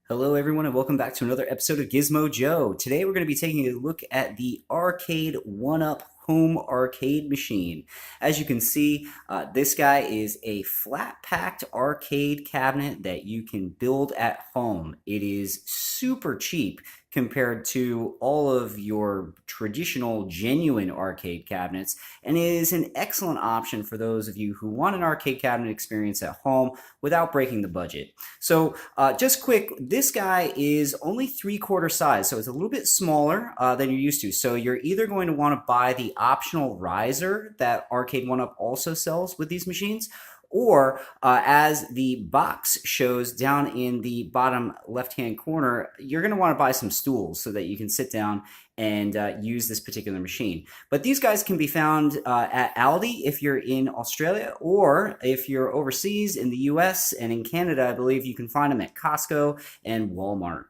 Hello everyone and welcome back to another episode of Gizmo Joe. Today we're going to be taking a look at the Arcade1Up home arcade machine. As you can see, this guy is a flat-packed arcade cabinet that you can build at home. It is super cheap compared to all of your traditional genuine arcade cabinets, and is an excellent option for those of you who want an arcade cabinet experience at home without breaking the budget. So just quick, this guy is only 3/4 size, so it's a little bit smaller than you're used to. So you're either going to want to buy the optional riser that Arcade1Up also sells with these machines, or as the box shows down in the bottom left-hand corner, you're going to want to buy some stools so that you can sit down and use this particular machine. But these guys can be found at Aldi if you're in Australia, or if you're overseas in the US and in Canada, I believe you can find them at Costco and Walmart.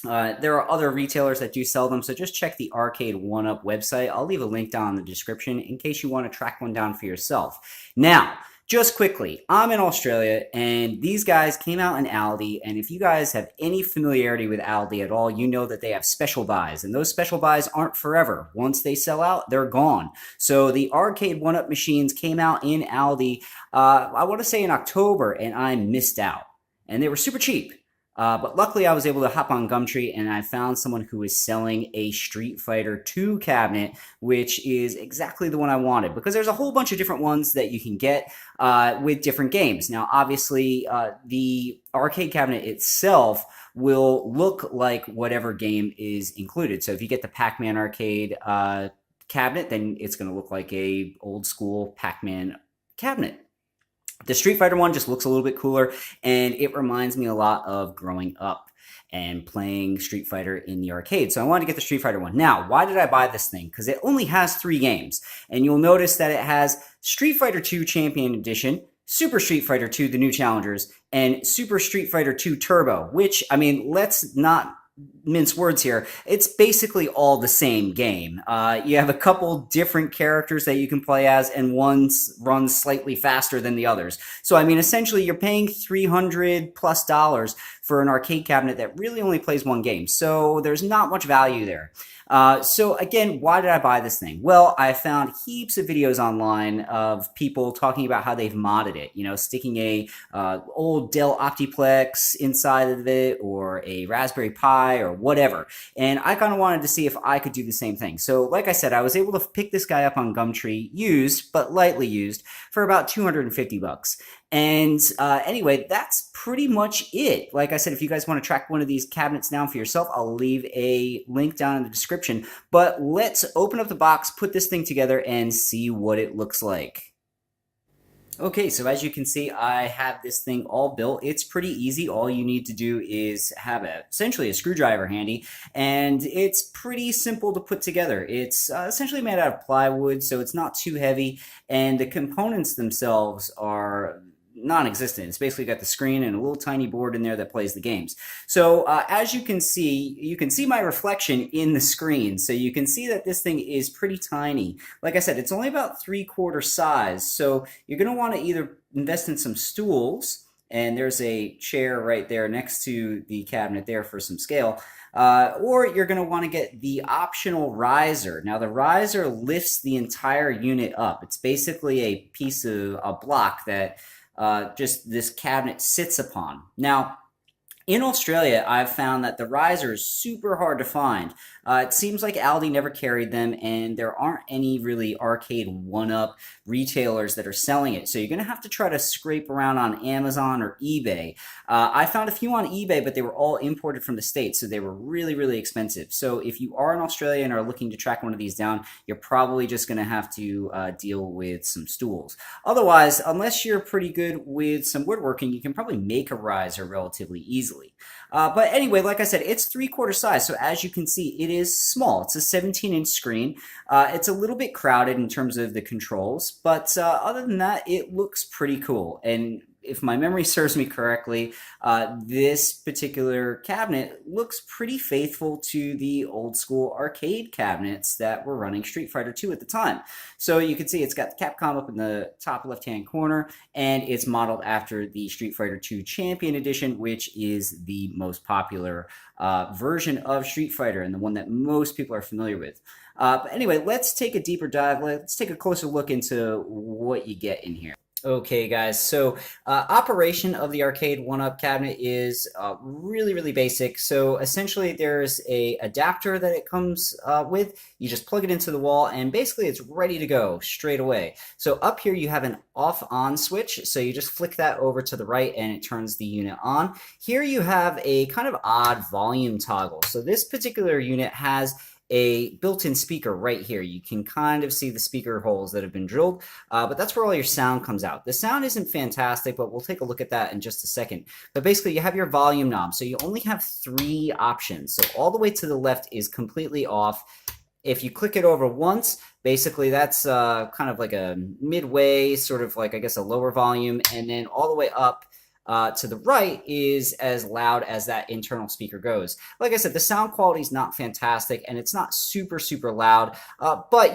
There are other retailers that do sell them, so just check the Arcade1Up website. I'll leave a link down in the description in case you want to track one down for yourself. Now, just quickly, I'm in Australia, and these guys came out in Aldi, and if you guys have any familiarity with Aldi at all, you know that they have special buys, and those special buys aren't forever. Once they sell out, they're gone. So the Arcade1Up machines came out in Aldi, I want to say in October, and I missed out. And they were super cheap. But luckily I was able to hop on Gumtree and I found someone who was selling a Street Fighter 2 cabinet, which is exactly the one I wanted, because there's a whole bunch of different ones that you can get with different games. Now, obviously, the arcade cabinet itself will look like whatever game is included. So if you get the Pac-Man arcade cabinet, then it's going to look like a old school Pac-Man cabinet. The Street Fighter one just looks a little bit cooler, and it reminds me a lot of growing up and playing Street Fighter in the arcade. So I wanted to get the Street Fighter one. Now, why did I buy this thing? Because it only has 3 games, and you'll notice that it has Street Fighter 2 Champion Edition, Super Street Fighter 2 The New Challengers, and Super Street Fighter 2 Turbo, which, I mean, let's not mince words here. It's basically all the same game. You have a couple different characters that you can play as, and one runs slightly faster than the others. So, I mean, essentially, you're paying $300+ for an arcade cabinet that really only plays one game. So there's not much value there. So again, why did I buy this thing? Well, I found heaps of videos online of people talking about how they've modded it, you know, sticking a old Dell Optiplex inside of it, or a Raspberry Pi, or whatever. And I kind of wanted to see if I could do the same thing. So like I said, I was able to pick this guy up on Gumtree, used, but lightly used, for about $250. And anyway, that's pretty much it. Like I said, if you guys want to track one of these cabinets down for yourself, I'll leave a link down in the description. But let's open up the box, put this thing together, and see what it looks like. Okay, so as you can see, I have this thing all built. It's pretty easy. All you need to do is have essentially a screwdriver handy, and it's pretty simple to put together. It's essentially made out of plywood, so it's not too heavy, and the components themselves are non-existent. It's basically got the screen and a little tiny board in there that plays the games. So as you can see my reflection in the screen. So you can see that this thing is pretty tiny. Like I said, it's only about 3/4 size. So you're going to want to either invest in some stools, and there's a chair right there next to the cabinet there for some scale, or you're going to want to get the optional riser. Now, the riser lifts the entire unit up. It's basically a piece of a block that just this cabinet sits upon. Now, in Australia, I've found that the riser is super hard to find. It seems like Aldi never carried them, and there aren't any really Arcade1Up retailers that are selling it. So you're going to have to try to scrape around on Amazon or eBay. I found a few on eBay, but they were all imported from the States, so they were really, really expensive. So if you are in Australia and are looking to track one of these down, you're probably just going to have to deal with some stools. Otherwise, unless you're pretty good with some woodworking, you can probably make a riser relatively easily. But anyway, like I said, it's 3/4 size, so as you can see, it is small. It's a 17-inch screen. It's a little bit crowded in terms of the controls, but other than that, it looks pretty cool. And if my memory serves me correctly, this particular cabinet looks pretty faithful to the old school arcade cabinets that were running Street Fighter 2 at the time. So you can see it's got Capcom up in the top left-hand corner, and it's modeled after the Street Fighter 2 Champion Edition, which is the most popular version of Street Fighter and the one that most people are familiar with. But anyway, let's take a deeper dive. Let's take a closer look into what you get in here. Okay, guys, so operation of the Arcade1Up cabinet is really basic. So essentially there's a adapter that it comes with. You just plug it into the wall and basically it's ready to go straight away. So up here you have an off-on switch, so you just flick that over to the right and it turns the unit on. Here you have a kind of odd volume toggle. So this particular unit has a built-in speaker right here. You can kind of see the speaker holes that have been drilled, but that's where all your sound comes out. The sound isn't fantastic, but we'll take a look at that in just a second. But basically, you have your volume knob, so you only have 3 options. So all the way to the left is completely off. If you click it over once, basically that's kind of like a midway, sort of like, I guess, a lower volume, and then all the way up to the right is as loud as that internal speaker goes. Like I said, the sound quality is not fantastic and it's not super loud, but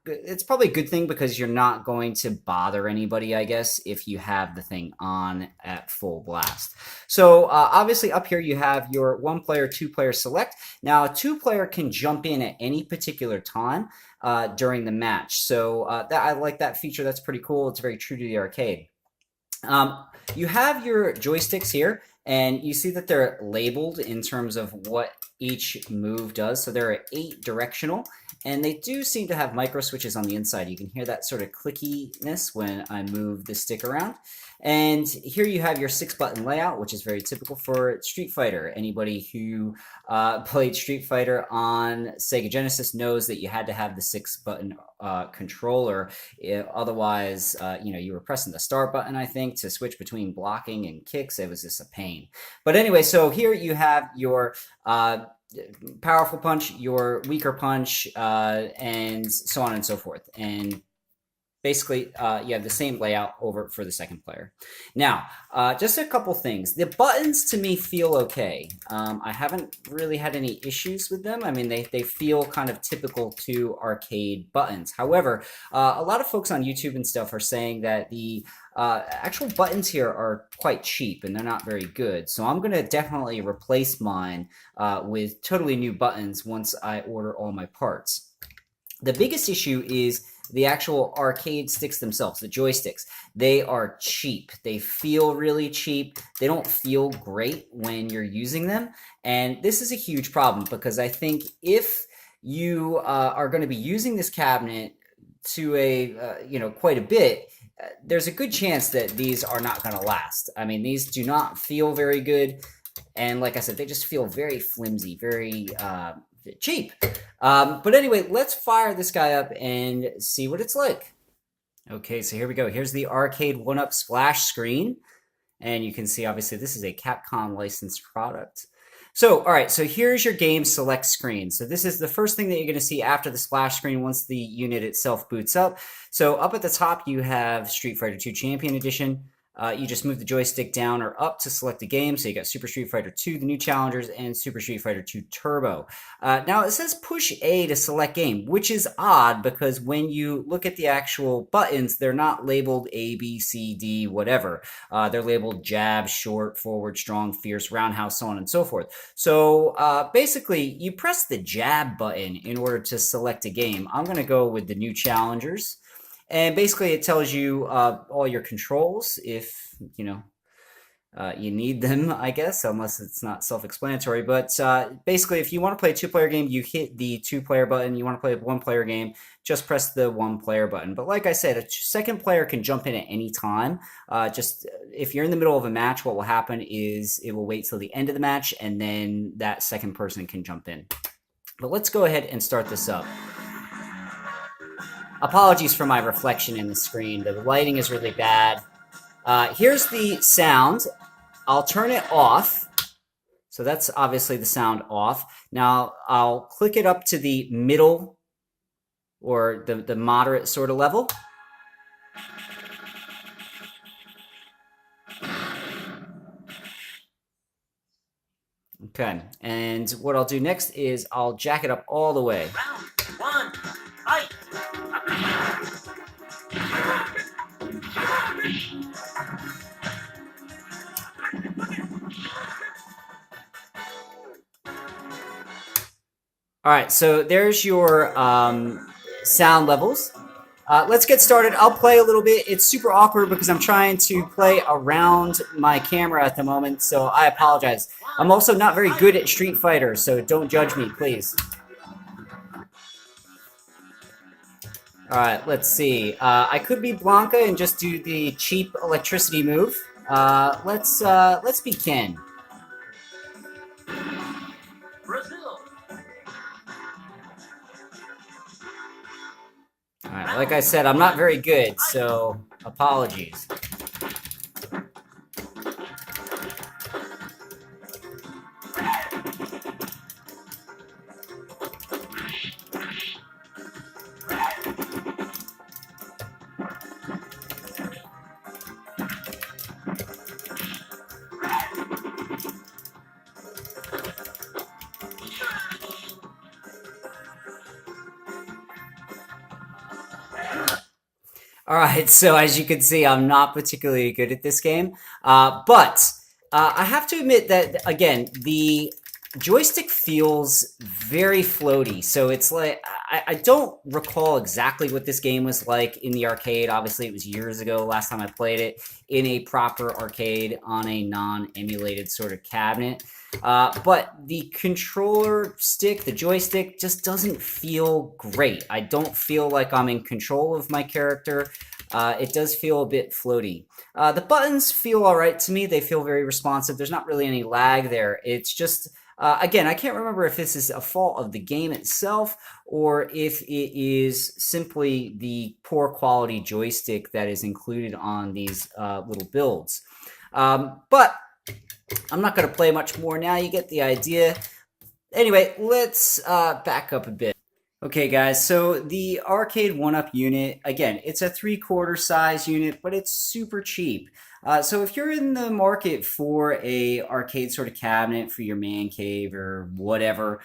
it's probably a good thing because you're not going to bother anybody, I guess, if you have the thing on at full blast. So obviously up here you have your 1-player, 2-player select. Now a 2-player can jump in at any particular time during the match. So I like that feature. That's pretty cool. It's very true to the arcade. You have your joysticks here, and you see that they're labeled in terms of what each move does. So there are 8 directional, and they do seem to have micro switches on the inside. You can hear that sort of clickiness when I move the stick around. And here you have your 6-button layout, which is very typical for Street Fighter. Anybody who played Street Fighter on Sega Genesis knows that you had to have the 6-button controller. Otherwise, you were pressing the start button, I think, to switch between blocking and kicks. It was just a pain. But anyway, so here you have your powerful punch, your weaker punch, and so on and so forth. And basically, you have the same layout over for the second player. Now, just a couple things. The buttons, to me, feel okay. I haven't really had any issues with them. I mean, they feel kind of typical to arcade buttons. However, a lot of folks on YouTube and stuff are saying that the actual buttons here are quite cheap and they're not very good. So I'm going to definitely replace mine with totally new buttons once I order all my parts. The biggest issue is the actual arcade sticks themselves, the joysticks. They are cheap. They feel really cheap. They don't feel great when you're using them. And this is a huge problem because I think if you are going to be using this cabinet to quite a bit, there's a good chance that these are not going to last. I mean, these do not feel very good. And like I said, they just feel very flimsy, very cheap. But anyway, let's fire this guy up and see what it's like. Okay, so here we go. Here's the Arcade1Up splash screen. And you can see, obviously, this is a Capcom licensed product. So, all right, so here's your game select screen. So this is the first thing that you're going to see after the splash screen once the unit itself boots up. So up at the top, you have Street Fighter 2 Champion Edition. You just move the joystick down or up to select a game. So you got Super Street Fighter 2, the new challengers, and Super Street Fighter 2 Turbo. Now it says push A to select game, which is odd because when you look at the actual buttons, they're not labeled A, B, C, D, whatever. They're labeled jab, short, forward, strong, fierce, roundhouse, so on and so forth. So basically, you press the jab button in order to select a game. I'm going to go with the new challengers. And basically, it tells you all your controls if, you need them, I guess, unless it's not self-explanatory. But basically, if you want to play a 2-player game, you hit the 2-player button. You want to play a 1-player game, just press the 1-player button. But like I said, a second player can jump in at any time. Just if you're in the middle of a match, what will happen is it will wait till the end of the match, and then that second person can jump in. But let's go ahead and start this up. Apologies for my reflection in the screen. The lighting is really bad. Here's the sound. I'll turn it off. So that's obviously the sound off. Now I'll click it up to the middle or the moderate sort of level. Okay, and what I'll do next is I'll jack it up all the way. Round 1, fight! All right, so there's your sound levels. Let's get started. I'll play a little bit. It's super awkward because I'm trying to play around my camera at the moment, so I apologize. I'm also not very good at Street Fighter, so don't judge me, please. All right, let's see. I could be Blanca and just do the cheap electricity move. Let's be Ken. Brazil! All right, like I said, I'm not very good, so apologies. All right, so as you can see, I'm not particularly good at this game, but I have to admit that, again, the joystick feels very floaty. So it's like, I don't recall exactly what this game was like in the arcade. Obviously, it was years ago, last time I played it in a proper arcade on a non-emulated sort of cabinet. But the controller stick, the joystick, just doesn't feel great. I don't feel like I'm in control of my character. It does feel a bit floaty. The buttons feel all right to me. They feel very responsive. There's not really any lag there. It's just, again, I can't remember if this is a fault of the game itself or if it is simply the poor quality joystick that is included on these little builds. But I'm not going to play much more now. You get the idea. Anyway, let's back up a bit. Okay, guys, so the Arcade1Up unit, again, it's a 3/4 size unit, but it's super cheap. So if you're in the market for a arcade sort of cabinet for your man cave or whatever,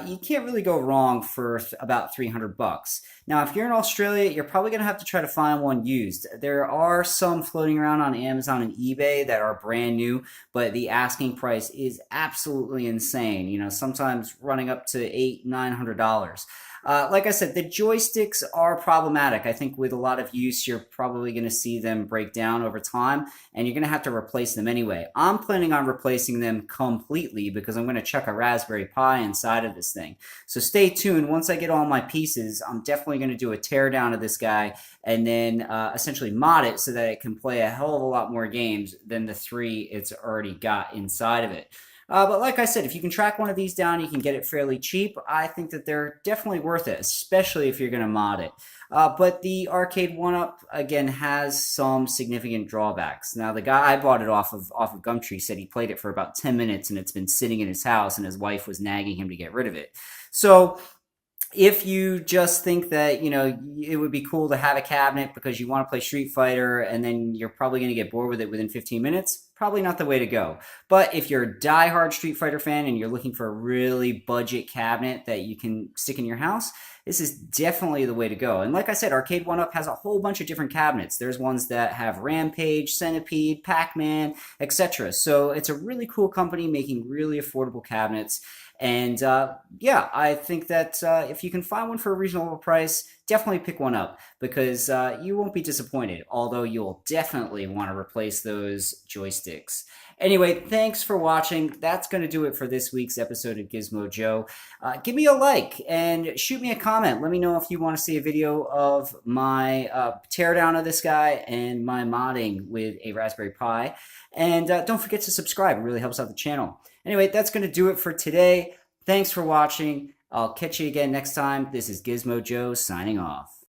you can't really go wrong for about 300 bucks. Now, if you're in Australia, you're probably going to have to try to find one used. There are some floating around on Amazon and eBay that are brand new, but the asking price is absolutely insane. You know, sometimes running up to $800-900. Like I said, the joysticks are problematic. I think with a lot of use, you're probably going to see them break down over time, and you're going to have to replace them anyway. I'm planning on replacing them completely because I'm going to chuck a Raspberry Pi inside of this thing. So stay tuned. Once I get all my pieces, I'm definitely going to do a teardown of this guy and then essentially mod it so that it can play a hell of a lot more games than the 3 it's already got inside of it. But like I said, if you can track one of these down, you can get it fairly cheap. I think that they're definitely worth it, especially if you're going to mod it. But the Arcade1Up, again, has some significant drawbacks. Now, the guy I bought it off of Gumtree said he played it for about 10 minutes and it's been sitting in his house and his wife was nagging him to get rid of it. So if you just think that, you know, it would be cool to have a cabinet because you want to play Street Fighter and then you're probably going to get bored with it within 15 minutes, probably not the way to go. But if you're a diehard Street Fighter fan and you're looking for a really budget cabinet that you can stick in your house, this is definitely the way to go. And like I said, Arcade1Up has a whole bunch of different cabinets. There's ones that have Rampage, Centipede, Pac-Man, etc. So it's a really cool company making really affordable cabinets. And yeah, I think that if you can find one for a reasonable price, definitely pick one up because you won't be disappointed, although you'll definitely want to replace those joysticks. Anyway, thanks for watching. That's going to do it for this week's episode of Gizmo Joe. Give me a like and shoot me a comment. Let me know if you want to see a video of my teardown of this guy and my modding with a Raspberry Pi. And don't forget to subscribe. It really helps out the channel. Anyway, that's going to do it for today. Thanks for watching. I'll catch you again next time. This is Gizmo Joe signing off.